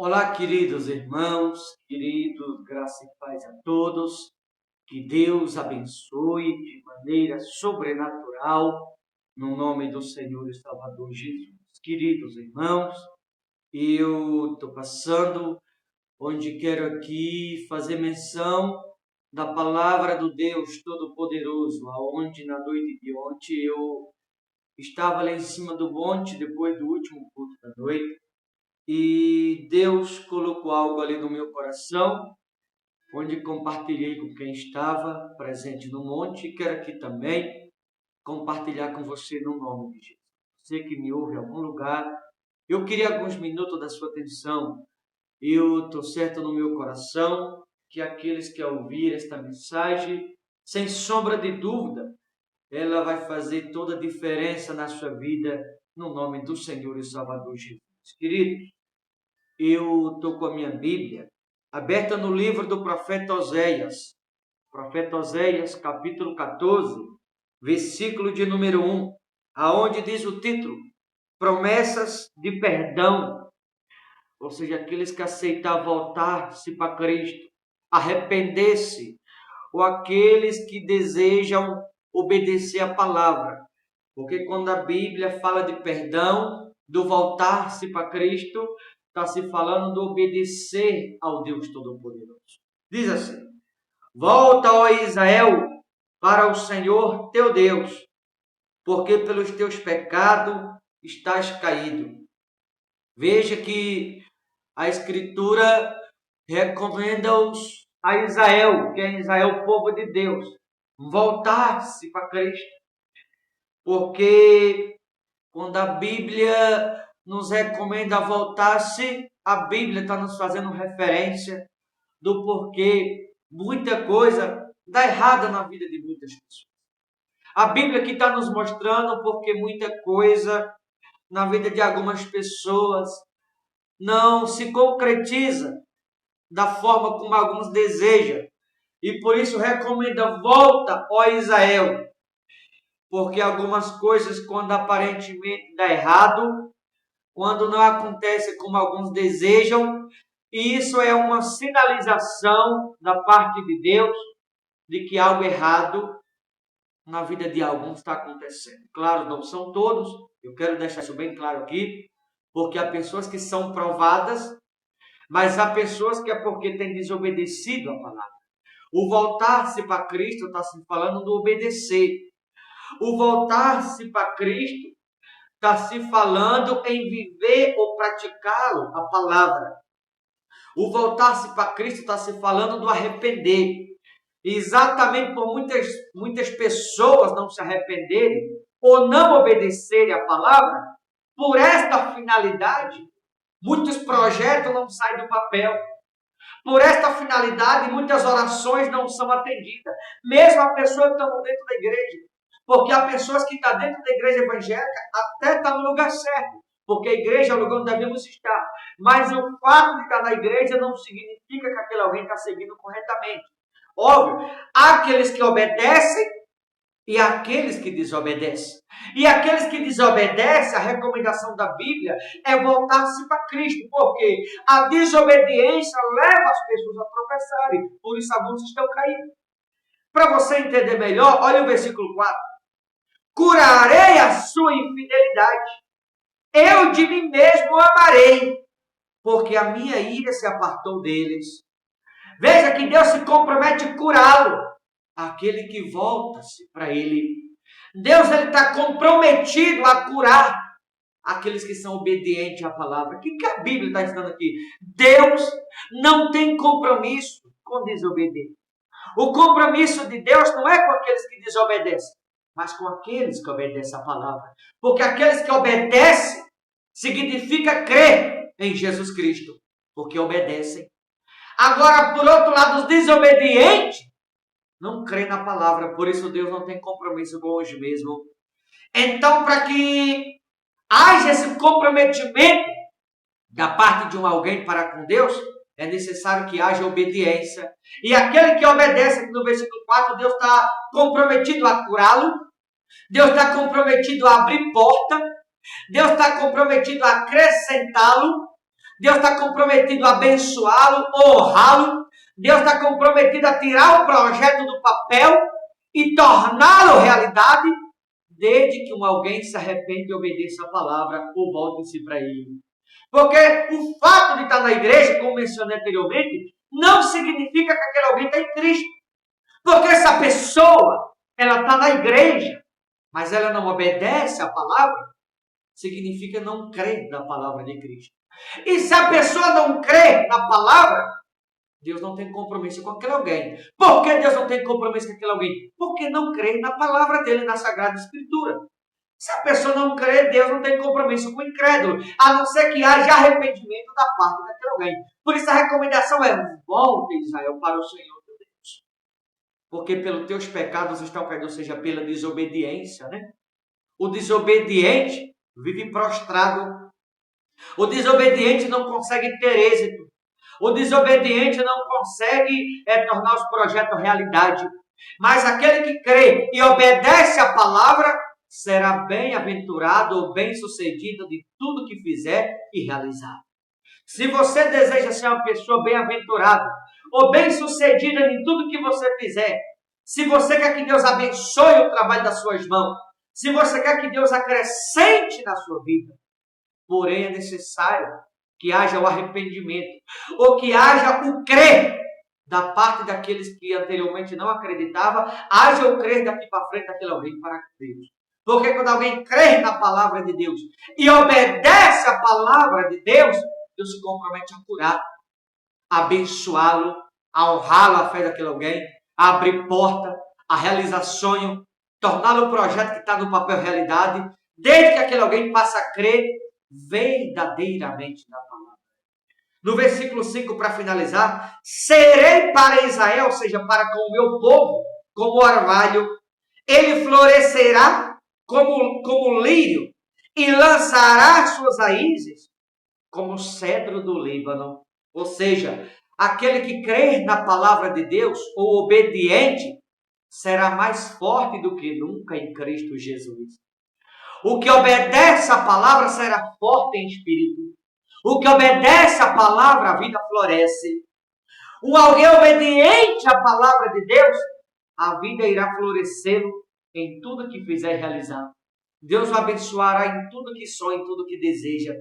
Olá, queridos irmãos, queridos, graça e paz a todos. Que Deus abençoe de maneira sobrenatural, no nome do Senhor e Salvador Jesus. Queridos irmãos, eu estou passando onde quero aqui fazer menção da palavra do Deus Todo-Poderoso, aonde na noite de ontem eu estava lá em cima do monte, depois do último culto da noite, e Deus colocou algo ali no meu coração, onde compartilhei com quem estava presente no monte, e quero aqui também compartilhar com você no nome de Jesus. Você que me ouve em algum lugar, eu queria alguns minutos da sua atenção. Eu estou certo no meu coração que aqueles que ouvir esta mensagem, sem sombra de dúvida, ela vai fazer toda a diferença na sua vida, no nome do Senhor e Salvador Jesus. Queridos, eu estou com a minha Bíblia aberta no livro do profeta Oséias. Profeta Oséias, capítulo 14, versículo de número 1, aonde diz o título: Promessas de perdão. Ou seja, aqueles que aceitar voltar-se para Cristo, arrepender-se, ou aqueles que desejam obedecer a palavra. Porque quando a Bíblia fala de perdão, do voltar-se para Cristo, está se falando do obedecer ao Deus Todo-Poderoso. Diz assim: Volta, ó Israel, para o Senhor teu Deus, porque pelos teus pecados estás caído. Veja que a Escritura recomenda-os a Israel, que é Israel, o povo de Deus, voltar-se para Cristo. Porque quando a Bíblia nos recomenda voltar-se, a Bíblia está nos fazendo referência do porquê muita coisa dá errada na vida de muitas pessoas. A Bíblia aqui está nos mostrando porque muita coisa na vida de algumas pessoas não se concretiza da forma como alguns desejam. E por isso recomenda: volta, ó Israel. Porque algumas coisas, quando aparentemente dá errado, quando não acontece como alguns desejam, e isso é uma sinalização da parte de Deus de que algo errado na vida de alguns está acontecendo. Claro, não são todos, eu quero deixar isso bem claro aqui, porque há pessoas que são provadas, mas há pessoas que é porque têm desobedecido a palavra. O voltar-se para Cristo está se falando do obedecer. O voltar-se para Cristo está se falando em viver ou praticá-lo, a palavra. O voltar-se para Cristo está se falando do arrepender. Exatamente por muitas pessoas não se arrependerem ou não obedecerem a palavra, por esta finalidade, muitos projetos não saem do papel. Por esta finalidade, muitas orações não são atendidas. Mesmo a pessoa que está dentro da igreja. Porque há pessoas que estão dentro da igreja evangélica, até está no lugar certo. Porque a igreja é o lugar onde devemos estar. Mas o fato de estar na igreja não significa que aquele alguém está seguindo corretamente. Óbvio, há aqueles que obedecem e há aqueles que desobedecem. E aqueles que desobedecem, a recomendação da Bíblia é voltar-se para Cristo, porque a desobediência leva as pessoas a tropeçarem, por isso alguns estão caindo. Para você entender melhor, olha o versículo 4. Curarei a sua infidelidade, eu de mim mesmo amarei, porque a minha ira se apartou deles. Veja que Deus se compromete a curá-lo, aquele que volta-se para Ele. Deus está comprometido a curar aqueles que são obedientes à palavra. O que a Bíblia está ensinando aqui? Deus não tem compromisso com desobediência. O compromisso de Deus não é com aqueles que desobedecem, mas com aqueles que obedecem à palavra. Porque aqueles que obedecem significa crer em Jesus Cristo, porque obedecem. Agora, por outro lado, os desobedientes não creem na palavra, por isso Deus não tem compromisso com hoje mesmo. Então, para que haja esse comprometimento da parte de alguém para com Deus, é necessário que haja obediência. E aquele que obedece, aqui no versículo 4, Deus está comprometido a curá-lo, Deus está comprometido a abrir porta, Deus está comprometido a acrescentá-lo, Deus está comprometido a abençoá-lo, honrá-lo. Deus está comprometido a tirar o projeto do papel e torná-lo realidade, desde que alguém se arrependa e obedeça a palavra ou volte-se para ele. Porque o fato de estar na igreja, como mencionei anteriormente, não significa que aquele alguém está em Cristo. Porque essa pessoa, ela está na igreja, mas ela não obedece à palavra, significa não crer na palavra de Cristo. E se a pessoa não crê na palavra, Deus não tem compromisso com aquele alguém. Por que Deus não tem compromisso com aquele alguém? Porque não crê na palavra dele, na Sagrada Escritura. Se a pessoa não crê, Deus não tem compromisso com o incrédulo, a não ser que haja arrependimento da parte daquele alguém. Por isso a recomendação é: volte, Israel, para o Senhor teu Deus. Porque pelos teus pecados estão caídos, ou seja, pela desobediência, né? O desobediente vive prostrado. O desobediente não consegue ter êxito. O desobediente não consegue tornar os projetos realidade. Mas aquele que crê e obedece a palavra será bem-aventurado ou bem-sucedido de tudo que fizer e realizar. Se você deseja ser uma pessoa bem-aventurada ou bem-sucedida em tudo que você fizer, se você quer que Deus abençoe o trabalho das suas mãos, se você quer que Deus acrescente na sua vida, porém é necessário que haja o arrependimento, ou que haja o crer da parte daqueles que anteriormente não acreditavam, haja o crer daqui para frente daquele alguém para Deus. Porque quando alguém crê na palavra de Deus e obedece a palavra de Deus, Deus se compromete a curar, a abençoá-lo, a honrá-lo a fé daquele alguém, a abrir porta, a realizar sonho, torná-lo o projeto que está no papel realidade, desde que aquele alguém passe a crer verdadeiramente na palavra. No versículo 5, para finalizar: serei para Israel, ou seja, para com o meu povo, como orvalho, ele florescerá como lírio e lançará suas raízes como cedro do Líbano. Ou seja, aquele que crer na palavra de Deus, ou obediente, será mais forte do que nunca em Cristo Jesus. O que obedece à palavra será forte em espírito. O que obedece à palavra, a vida floresce. Um alguém obediente à palavra de Deus, a vida irá florescer em tudo que fizer realizar. Deus o abençoará em tudo que sonha, em tudo que deseja.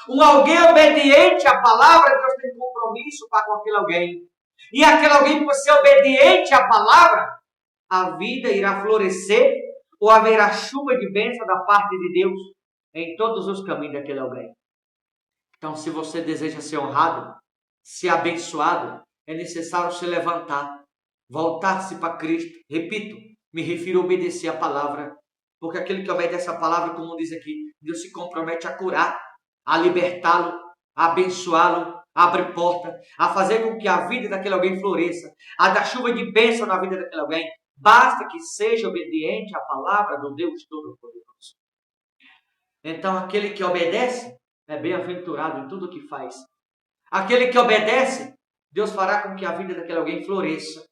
Um alguém obediente à palavra, Deus tem compromisso para com aquele alguém. E aquele alguém, por ser obediente à palavra, a vida irá florescer, ou haverá chuva de bênção da parte de Deus em todos os caminhos daquele alguém. Então, se você deseja ser honrado, ser abençoado, é necessário se levantar, voltar-se para Cristo. Repito, me refiro a obedecer a palavra, porque aquele que obedece a palavra, como diz aqui, Deus se compromete a curar, a libertá-lo, a abençoá-lo, a abrir porta, a fazer com que a vida daquele alguém floresça, a dar chuva de bênção na vida daquele alguém. Basta que seja obediente à palavra do Deus Todo-Poderoso. Então, aquele que obedece é bem-aventurado em tudo o que faz. Aquele que obedece, Deus fará com que a vida daquele alguém floresça.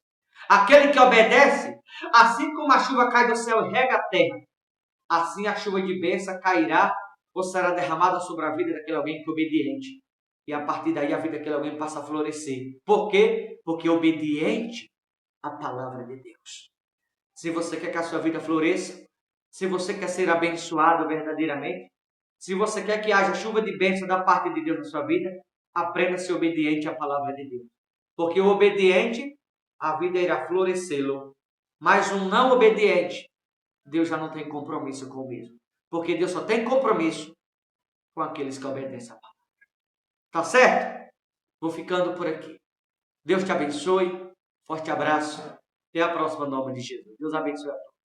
Aquele que obedece, assim como a chuva cai do céu e rega a terra, assim a chuva de bênção cairá ou será derramada sobre a vida daquele alguém que é obediente. E a partir daí a vida daquele alguém passa a florescer. Por quê? Porque é obediente à palavra de Deus. Se você quer que a sua vida floresça, se você quer ser abençoado verdadeiramente, se você quer que haja chuva de bênção da parte de Deus na sua vida, aprenda a ser obediente à palavra de Deus. Porque o obediente, a vida irá florescê-lo. Mas um não obediente, Deus já não tem compromisso com o mesmo. Porque Deus só tem compromisso com aqueles que obedecem a palavra. Tá certo? Vou ficando por aqui. Deus te abençoe. Forte abraço. Até a próxima, em nome de Jesus. Deus abençoe a todos.